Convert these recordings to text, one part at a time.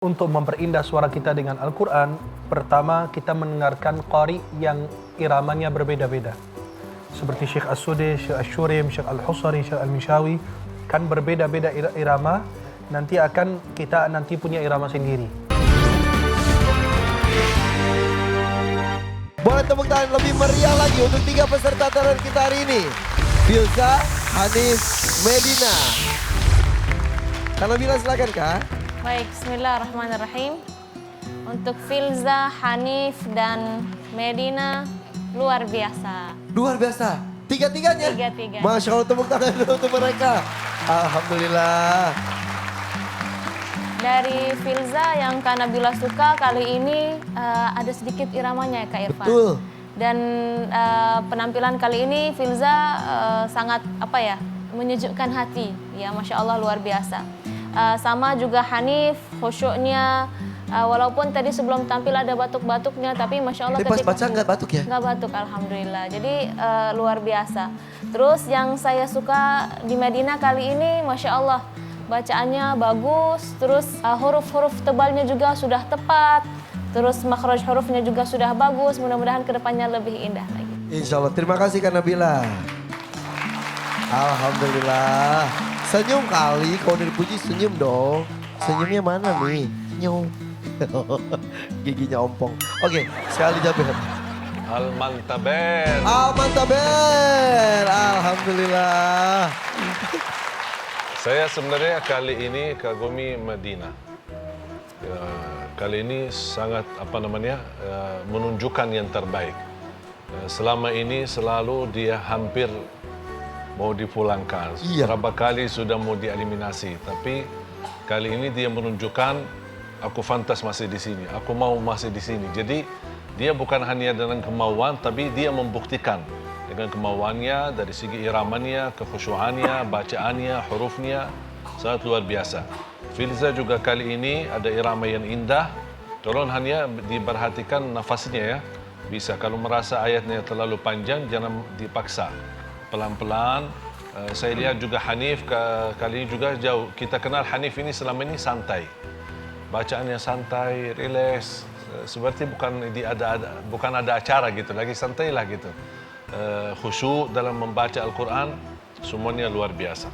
Untuk memperindah suara kita dengan Al-Quran, pertama kita mendengarkan qari yang iramanya berbeda-beda. Seperti Syekh As-Sudi, Syekh Ash-Shurim, Syekh Al-Husari, Syekh Al-Mishawi, kan berbeda-beda irama, kita nanti punya irama sendiri. Boleh tepuk tangan lebih meriah lagi untuk 3 peserta talent kita hari ini. Filza, Hanif, Medina. Kalau bila silakan Kak. Baik, bismillahirrahmanirrahim. Untuk Filza, Hanif, dan Medina, luar biasa. Luar biasa. Tiga-tiganya? Tiga-tiganya. Masya Allah, tepuk tangan dulu untuk mereka. Alhamdulillah. Dari Filza yang Kak Nabila suka kali ini ada sedikit iramanya ya Kak Irfan. Betul. Dan penampilan kali ini Filza sangat menyejukkan hati. Ya, Masya Allah luar biasa. Sama juga Hanif, khusyuknya, walaupun tadi sebelum tampil ada batuk-batuknya, tapi Masya Allah Tapi pas baca nggak batuk ya? Nggak batuk, Alhamdulillah. Jadi luar biasa. Terus yang saya suka di Medina kali ini, Masya Allah, bacaannya bagus, terus huruf-huruf tebalnya juga sudah tepat, terus makhraj hurufnya juga sudah bagus, mudah-mudahan kedepannya lebih indah lagi. Insya Allah, terima kasih Kak Nabila. Alhamdulillah. Senyum kali, kalau udah dipuji senyum dong. Senyumnya mana nih? Senyum. Giginya ompong. Oke, sekali Jabir. Al-Mantaber. Al-Mantaber. Alhamdulillah. Saya sebenarnya kali ini kagumi Medina. Kali ini sangat menunjukkan yang terbaik. Selama ini selalu dia hampir mau dipulangkan. Iya. Berapa kali sudah mau dieliminasi, tapi kali ini dia menunjukkan aku fantas masih di sini, aku mau masih di sini. Jadi dia bukan hanya dengan kemauan, tapi dia membuktikan dengan kemauannya dari segi iramanya, kekhusyuannya, bacaannya, hurufnya sangat luar biasa. Filza juga kali ini ada irama yang indah. Tolong hanya diperhatikan nafasnya ya. Bisa kalau merasa ayatnya terlalu panjang jangan dipaksa. Pelan-pelan. Saya lihat juga Hanif kali ini juga jauh. Kita kenal Hanif ini selama ini santai. Bacaannya santai, rileks. Seperti bukan ada acara gitu. Lagi santai lah gitu. Khusyuk dalam membaca Al-Quran. Semuanya luar biasa.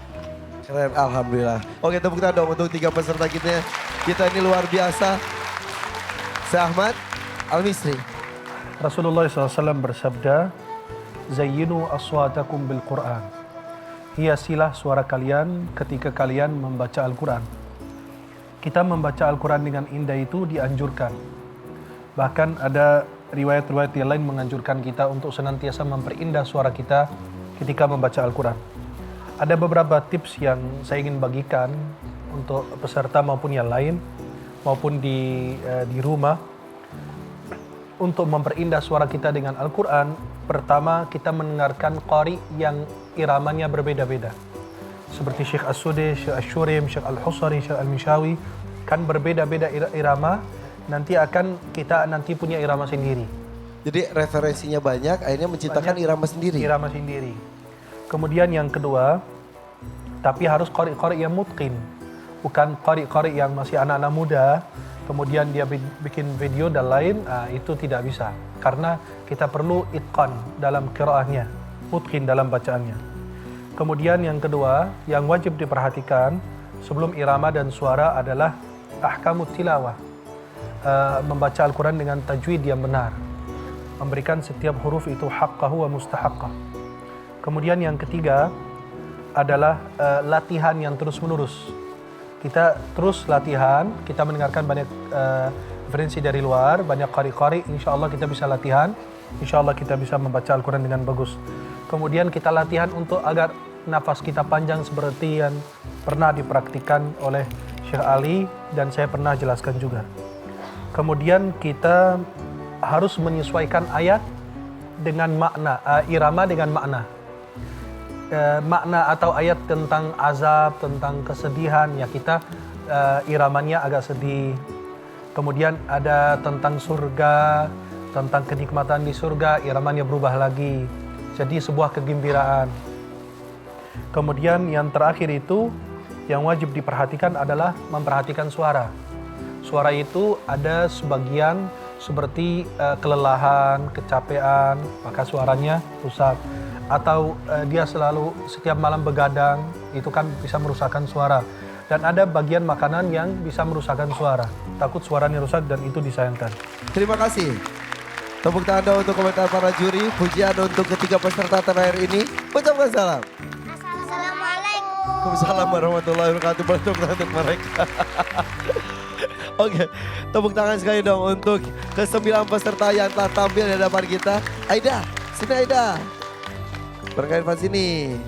Keren, Alhamdulillah. Oke, tepuk tangan dong untuk 3 peserta kita. Kita ini luar biasa. Syekh Ahmad Al-Misri. Rasulullah SAW bersabda, Zayyinu aswatakum bil Qur'an. Hiasilah suara kalian ketika kalian membaca Al-Quran. Kita membaca Al-Quran dengan indah itu dianjurkan. Bahkan ada riwayat-riwayat yang lain menganjurkan kita untuk senantiasa memperindah suara kita ketika membaca Al-Quran. Ada beberapa tips yang saya ingin bagikan untuk peserta maupun yang lain, maupun di rumah. Untuk memperindah suara kita dengan Al-Quran, pertama kita mendengarkan qari yang iramanya berbeda-beda. Seperti Syekh As-Sudi, Syekh Ash-Shurim, Syekh Al-Husari, Syekh Al-Mishawi, kan berbeda-beda irama, kita nanti punya irama sendiri. Jadi referensinya banyak, akhirnya menciptakan irama sendiri. Irama sendiri. Kemudian yang kedua, tapi harus qari-qari yang mutqin. Bukan qari-qari yang masih anak-anak muda, kemudian dia bikin video dan lain, itu tidak bisa. Karena kita perlu itqan dalam qiraahnya, mutqin dalam bacaannya. Kemudian yang kedua, yang wajib diperhatikan sebelum irama dan suara adalah ahkamut tilawah. Membaca Al-Quran dengan tajwid yang benar. Memberikan setiap huruf itu haqqahu wa mustahaqqah. Kemudian yang ketiga adalah latihan yang terus-menerus. Kita terus latihan, kita mendengarkan banyak referensi dari luar, banyak qari-qari, insya Allah kita bisa latihan, insya Allah kita bisa membaca Al-Quran dengan bagus. Kemudian kita latihan untuk agar nafas kita panjang seperti yang pernah dipraktikkan oleh Syekh Ali dan saya pernah jelaskan juga. Kemudian kita harus menyesuaikan ayat dengan makna, irama dengan makna. Makna atau ayat tentang azab, tentang kesedihan, ya kita iramanya agak sedih. Kemudian ada tentang surga, tentang kenikmatan di surga, iramanya berubah lagi. Jadi sebuah kegembiraan. Kemudian yang terakhir itu, yang wajib diperhatikan adalah memperhatikan suara. suara itu ada sebagian seperti kelelahan, kecapean, maka suaranya rusak. Atau dia selalu setiap malam begadang, itu kan bisa merusakkan suara. Dan ada bagian makanan yang bisa merusakkan suara. Takut suaranya rusak dan itu disayangkan. Terima kasih. Tepuk tangan untuk komentar para juri. Pujian untuk ketiga peserta terakhir ini. Ucapkan salam. Assalamualaikum. Waalaikumsalam warahmatullahi wabarakatuh. Tepuk tangan untuk mereka. Oke, tepuk tangan sekali dong untuk ke-9 peserta yang telah tampil di hadapan kita. Aida, sini Aida. Berkait pas sini.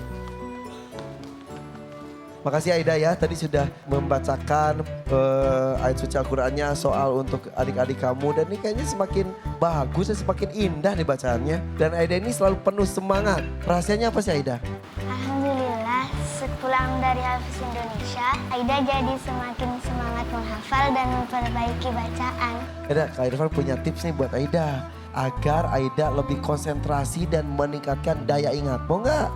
Makasih Aida ya, tadi sudah membacakan ayat suci Al-Qur'annya soal untuk adik-adik kamu. Dan ini kayaknya semakin bagus dan semakin indah nih bacaannya. Dan Aida ini selalu penuh semangat. Rahasianya apa sih Aida? Alhamdulillah, sepulang dari Hafiz Indonesia, Aida jadi semakin semangat menghafal dan memperbaiki bacaan. Aida, Kak Irfan punya tips nih buat Aida. Agar Aida lebih konsentrasi dan meningkatkan daya ingat. Mau nggak?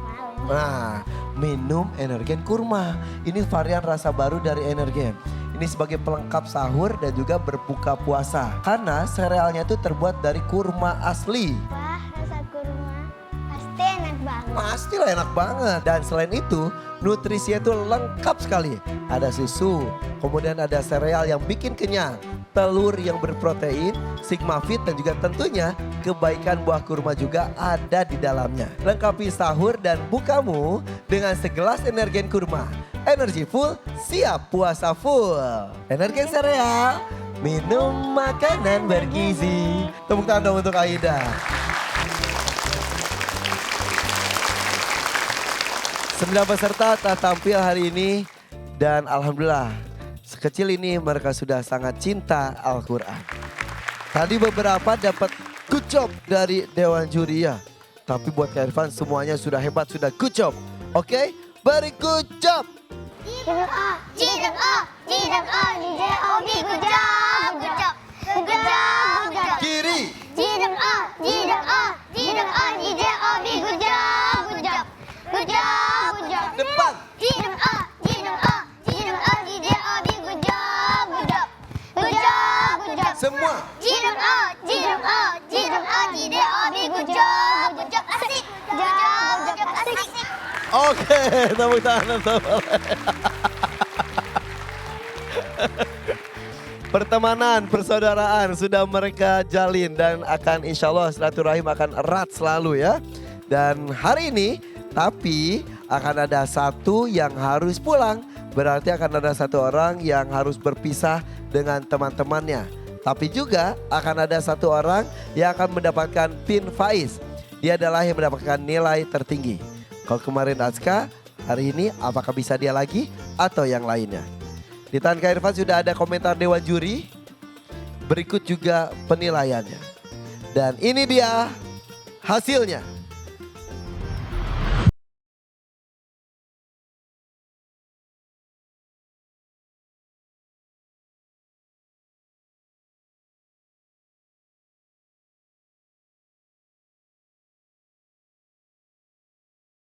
Nah, minum Energen Kurma. Ini varian rasa baru dari Energen. Ini sebagai pelengkap sahur dan juga berbuka puasa. Karena serealnya itu terbuat dari kurma asli. Wah, rasa kurma pasti enak banget. Pastilah enak banget. Dan selain itu, nutrisinya itu lengkap sekali. Ada susu, kemudian ada sereal yang bikin kenyang, telur yang berprotein, Sigma Fit, dan juga tentunya kebaikan buah kurma juga ada di dalamnya. Lengkapi sahur dan bukamu dengan segelas Energen Kurma. Energi full, siap puasa full. Energen sereal, minum makanan bergizi. Tepuk tangan dong untuk Aida. 9 peserta telah tampil hari ini dan alhamdulillah sekecil ini mereka sudah sangat cinta Al-Quran. Tadi beberapa dapat good job dari Dewan Juri ya. Tapi buat Kak Irfan semuanya sudah hebat, sudah good job. Oke, beri good job. Jidang A, jidang A, jidang A, JOB, good job, good job, good job, good job. Kiri, Jidang A, jidang A, jidang A, JOB, good job, good job, good job, good job. depan. Jidang A, jidang A, jidang A, JOB, good job, good job, good job, good job. Semua. Jidang A, jidang A, jidang A, JOB, good job, good job, asik, good job, good job, asik. Oke, tepuk tangan untuk pertemanan, persaudaraan sudah mereka jalin dan akan insya Allah silaturahim akan erat selalu ya. Dan hari ini tapi akan ada satu yang harus pulang. Berarti akan ada satu orang yang harus berpisah dengan teman-temannya. Tapi juga akan ada satu orang yang akan mendapatkan pin faiz. Dia adalah yang mendapatkan nilai tertinggi. Kalau kemarin Azka, hari ini apakah bisa dia lagi atau yang lainnya? Di tangan Kak Irfan sudah ada komentar Dewan Juri. Berikut juga penilaiannya. Dan ini dia hasilnya.